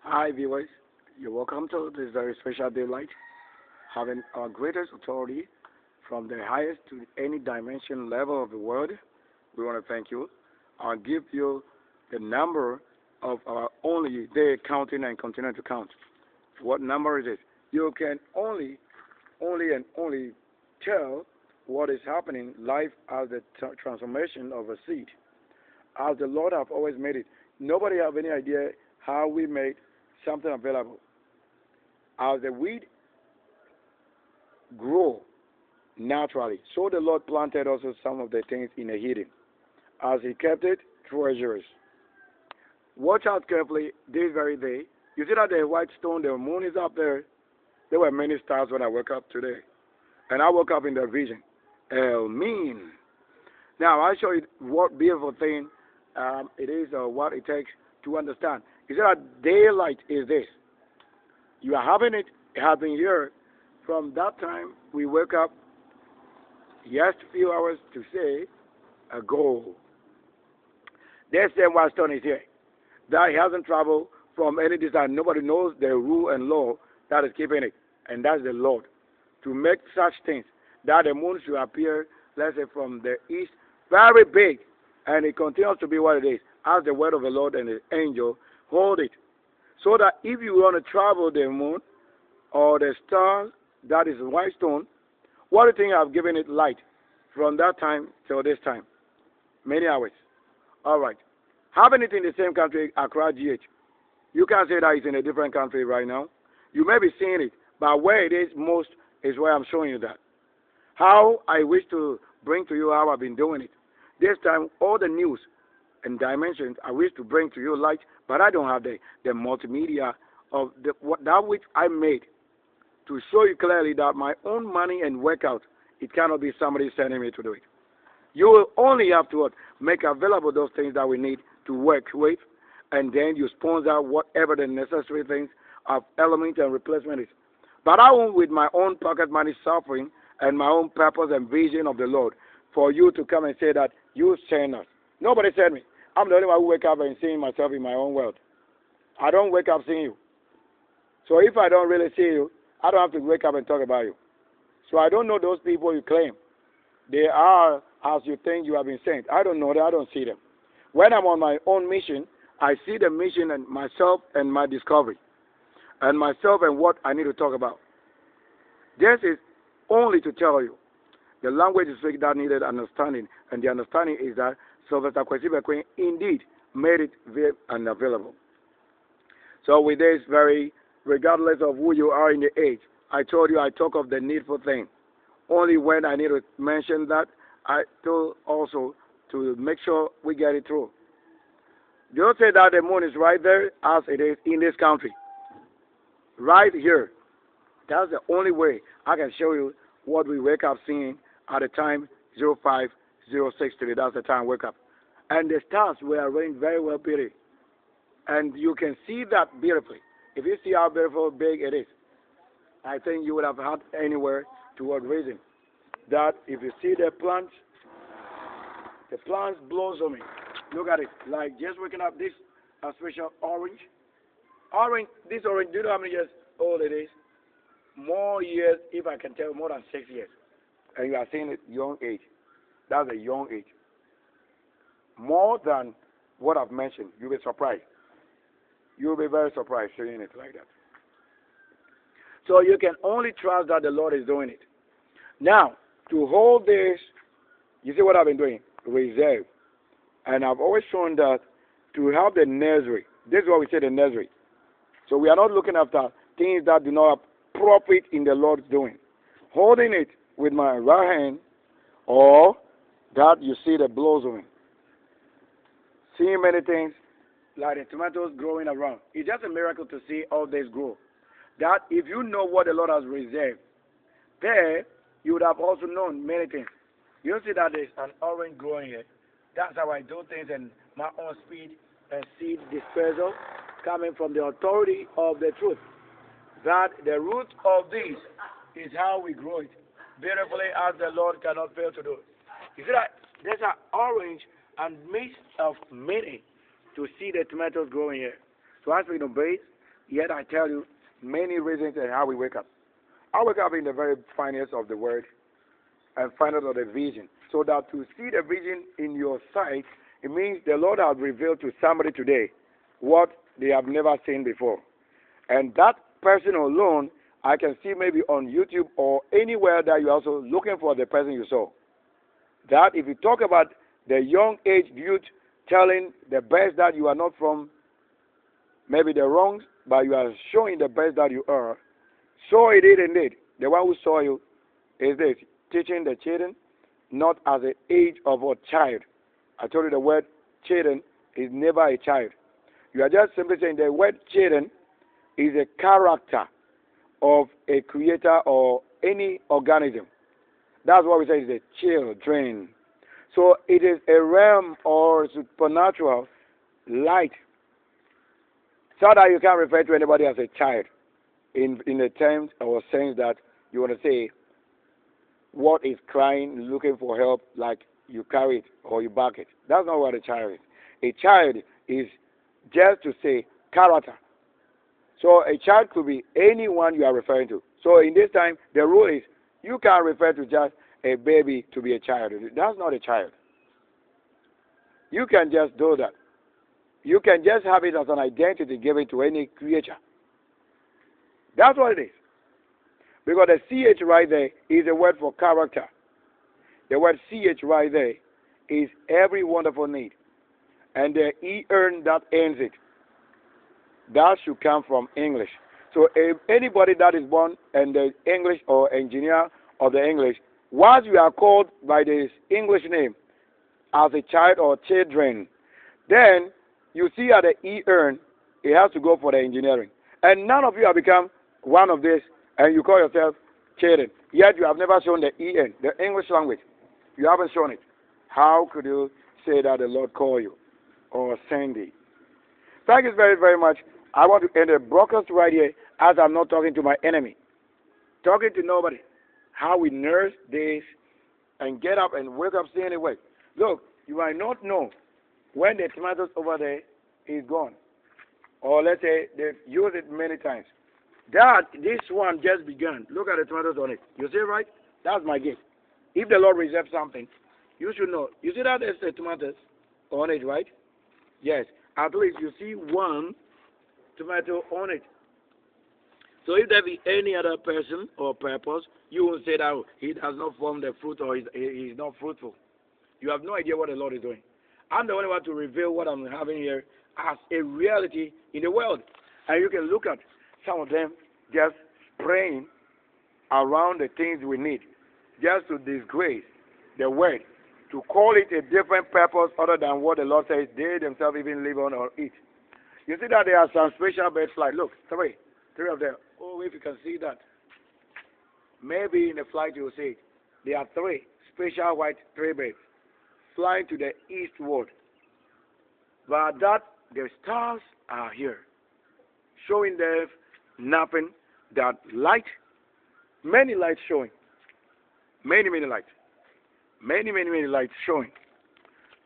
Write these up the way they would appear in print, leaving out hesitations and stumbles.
Hi viewers, you're welcome to this very special daylight, having our greatest authority from the highest to any dimension level of the world. We want to thank you. I'll give you the number of our only day counting and continue to count. What number is it? You can only tell what is happening life as the transformation of a seed. As the Lord have always made it. Nobody have any idea how we made something available. As the weed grow naturally, so the Lord planted also some of the things in a hidden, as He kept it treasures. Watch out carefully this very day. You see that the white stone, the moon is up there. There were many stars when I woke up today, and I woke up in the vision. El Mean. Now I show you what beautiful thing it is, or what it takes to understand. You see that daylight is this. You are having it. It has been here from that time we wake up. Just a few hours to say ago. This same white stone is here. That he hasn't traveled from any distance. Nobody knows the rule and law that is keeping it, and that's the Lord. To make such things that the moon should appear, let's say, from the east, very big, and it continues to be what it is, as the word of the Lord and the angel hold it. So that if you want to travel the moon or the stars, that is white stone, what do you think I've given it light from that time till this time? Many hours. All right. Having it in the same country, Accra, GH, you can't say that it's in a different country right now. You may be seeing it, but where it is most is where I'm showing you that. How I wish to bring to you how I've been doing it. This time, all the news and dimensions I wish to bring to you light, but I don't have the multimedia of that which I made to show you clearly that my own money and workout, it cannot be somebody sending me to do it. You will only have to make available those things that we need to work with, and then you sponsor whatever the necessary things of element and replacement is. But I won't, with my own pocket money suffering and my own purpose and vision of the Lord, for you to come and say that you send us. Nobody sent me. I'm the only one who wake up and seeing myself in my own world. I don't wake up seeing you. So if I don't really see you, I don't have to wake up and talk about you. So I don't know those people you claim. They are as you think you have been sent. I don't know them. I don't see them. When I'm on my own mission, I see the mission and myself and my discovery. And myself and what I need to talk about. This is only to tell you the language is speak that needed understanding. And the understanding is that Sylvester Kwesi indeed made it very unavailable. So with this very, regardless of who you are in the age, I told you I talk of the needful thing. Only when I need to mention that, I told also to make sure we get it through. Don't say that the moon is right there as it is in this country. Right here. That's the only way I can show you what we wake up seeing at the time 0506 today. That's the time I wake up. And the stars were arranged very well pretty. And you can see that beautifully. If you see how beautiful big it is, I think you would have had anywhere toward raising. That if you see the plants blossoming. Look at it. Like just waking up this special orange. This orange, do you know how many years old it is? More years, if I can tell, more than 6 years. And you are seeing it young age. That's a young age. More than what I've mentioned. You'll be surprised. You'll be very surprised seeing it like that. So you can only trust that the Lord is doing it. Now, to hold this, you see what I've been doing? Reserve. And I've always shown that to have the nursery. This is what we say, the nursery. So we are not looking after things that do not have profit in the Lord's doing. Holding it with my right hand, or that you see the blossoming. Seeing many things like the tomatoes growing around. It's just a miracle to see all this grow. That if you know what the Lord has reserved, there you would have also known many things. You see that there's an orange growing here. That's how I do things and my own speed and seed dispersal coming from the authority of the truth. That the root of this is how we grow it beautifully as the Lord cannot fail to do. You see that there's an orange and mix of many to see the tomatoes growing here. So as we obey, Yet I tell you many reasons and how we wake up. I wake up in the very finest of the word and find out of the vision. So that to see the vision in your sight, it means the Lord has revealed to somebody today what they have never seen before. And that person alone, I can see maybe on YouTube or anywhere that you're also looking for the person you saw. That if you talk about the young age youth telling the best that you are not from, maybe the wrongs, but you are showing the best that you are. So it is indeed. The one who saw you is this, teaching the children not as the age of a child. I told you the word children is never a child. You are just simply saying the word children is a character of a creator or any organism. That's what we say is the children. So it is a realm or supernatural light, so that you can't refer to anybody as a child in the terms or sense that you want to say what is crying, looking for help, like you carry it or you back it. That's not what a child is. A child is just to say character. So a child could be anyone you are referring to. So in this time, the rule is you can't refer to just a baby to be a child. That's not a child. You can just do that. You can just have it as an identity given to any creature. That's what it is. Because the CH right there is a word for character. The word CH right there is every wonderful need. And the ER that ends it, that should come from English. So if anybody that is born in the English or engineer of the English, once you are called by this English name as a child or children, then you see at the ER, it has to go for the engineering. And none of you have become one of this, and you call yourself children. Yet you have never shown the EN, the English language. You haven't shown it. How could you say that the Lord called you or send thee? Thank you very, very much. I want to end the broadcast right here as I'm not talking to my enemy. Talking to nobody. How we nurse this and get up and wake up seeing it way. Look, you might not know when the tomatoes over there is gone. Or let's say they've used it many times. This one just began. Look at the tomatoes on it. You see, right? That's my gift. If the Lord reserves something, you should know. You see that there's the tomatoes on it, right? Yes. At least you see one tomato on it. So if there be any other person or purpose, you will say that he does not form the fruit or he's not fruitful. You have no idea what the Lord is doing. I'm the only one to reveal what I'm having here as a reality in the world. And you can look at some of them just praying around the things we need, just to disgrace the word, to call it a different purpose other than what the Lord says they themselves even live on or eat. You see that there are some special bird flight. Look, three of them. Oh, if you can see that. Maybe in the flight you will see it. There are three special white tree birds flying to the eastward. But that the stars are here, showing them nothing that light, many lights showing, many lights, many lights showing.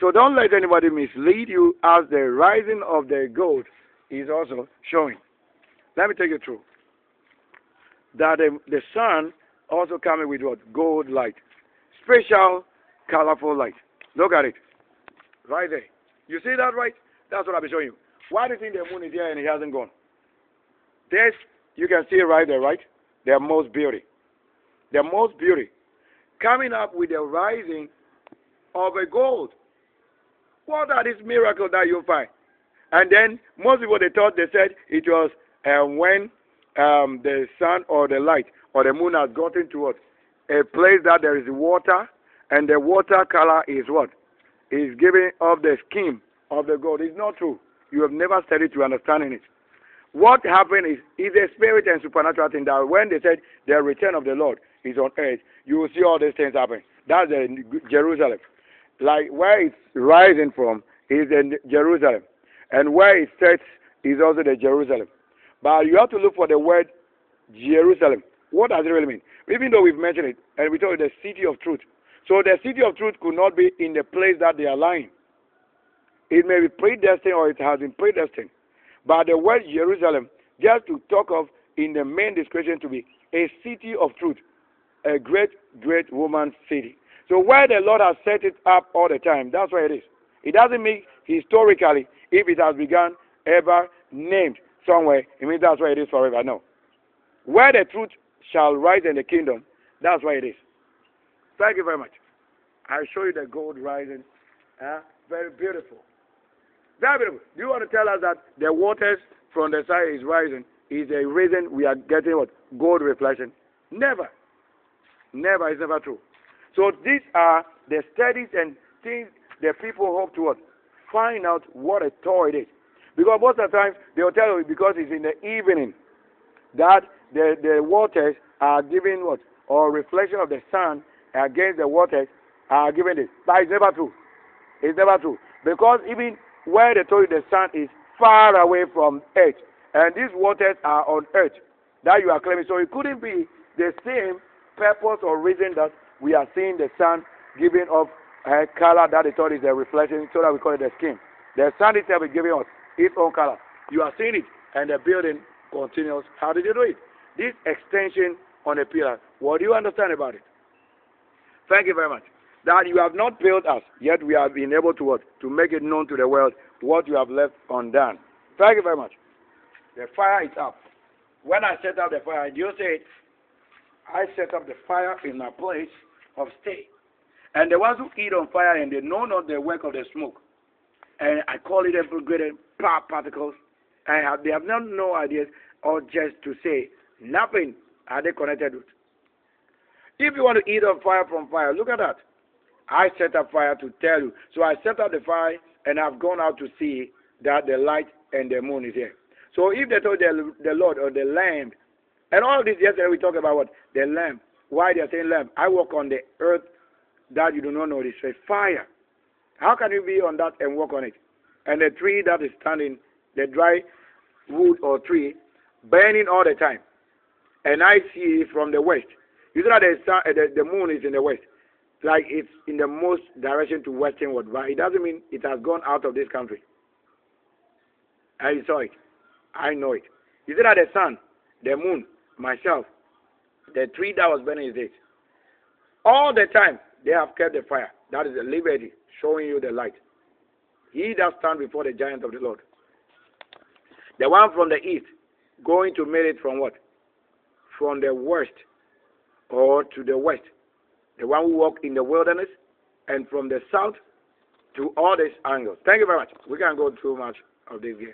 So don't let anybody mislead you, as the rising of the gold is also showing. Let me take you through that the sun also coming with what? Gold light, special colorful light. Look at it right there. You see that, right? That's what I'll be showing you. Why do you think the moon is here and it hasn't gone? This, you can see right there, right? The most beauty. The most beauty. Coming up with the rising of a gold. What are these miracles that you find? And then, most people, they thought, they said it was when the sun or the light or the moon has gotten to what? A place that there is water, and the water color is what? Is giving off the skin of the gold. It's not true. You have never studied to understanding it. What happened is a spirit and supernatural thing that when they said the return of the Lord is on earth, you will see all these things happen. That's Jerusalem. Like where it's rising from is in Jerusalem. And where it sets is also the Jerusalem. But you have to look for the word Jerusalem. What does it really mean? Even though we've mentioned it, and we told you the city of truth. So the city of truth could not be in the place that they are lying. It may be predestined or it has been predestined. But the word Jerusalem just to talk of in the main description to be a city of truth, a great, great woman city. So where the Lord has set it up all the time, that's where it is. It doesn't mean historically if it has begun ever named somewhere, it means that's where it is forever. No. Where the truth shall rise in the kingdom, that's where it is. Thank you very much. I'll show you the gold rising. Very beautiful. Very beautiful. Do you want to tell us that the waters from the side is rising is a reason we are getting what? Gold reflection? Never. Never. It's never true. So these are the studies and things that people hope to what? Find out what a toy it is. Because most of the time they will tell you because it's in the evening that the waters are giving what? Or reflection of the sun against the waters are giving this. But it's never true. It's never true. Because even where they told you the sun is far away from earth, and these waters are on earth that you are claiming. So it couldn't be the same purpose or reason that we are seeing the sun giving off a color that they thought is a reflection, so that we call it the skin. The sun itself is giving us its own color. You are seeing it, and the building continues. How did you do it? This extension on a pillar. What do you understand about it? Thank you very much. That you have not built us, yet we have been able to what? To make it known to the world what you have left undone. Thank you very much. The fire is up. When I set up the fire, you say, I set up the fire in my place of stay. And the ones who eat on fire and they know not the work of the smoke. And I call it infiltrated particles. And they have no ideas or just to say nothing are they connected with. If you want to eat on fire from fire, look at that. I set up fire to tell you. So I set up the fire and I've gone out to see that the light and the moon is here. So if they told the Lord or the Lamb, and all this yesterday we talked about what? The Lamb. Why they are saying Lamb? I walk on the earth that you do not know. It says fire. How can you be on that and walk on it? And the tree that is standing, the dry wood or tree, burning all the time. And I see it from the west. You know that the moon is in the west. Like it's in the most direction to westernward, but it doesn't mean it has gone out of this country. I saw it. I know it. You see that the sun, the moon, myself, the tree that was burning is it. All the time they have kept the fire. That is the liberty, showing you the light. He that stands before the giant of the Lord. The one from the east, going to meet it from what? From the west or to the west. The one who walked in the wilderness, and from the south to all these angles. Thank you very much. We can't go through much of this game.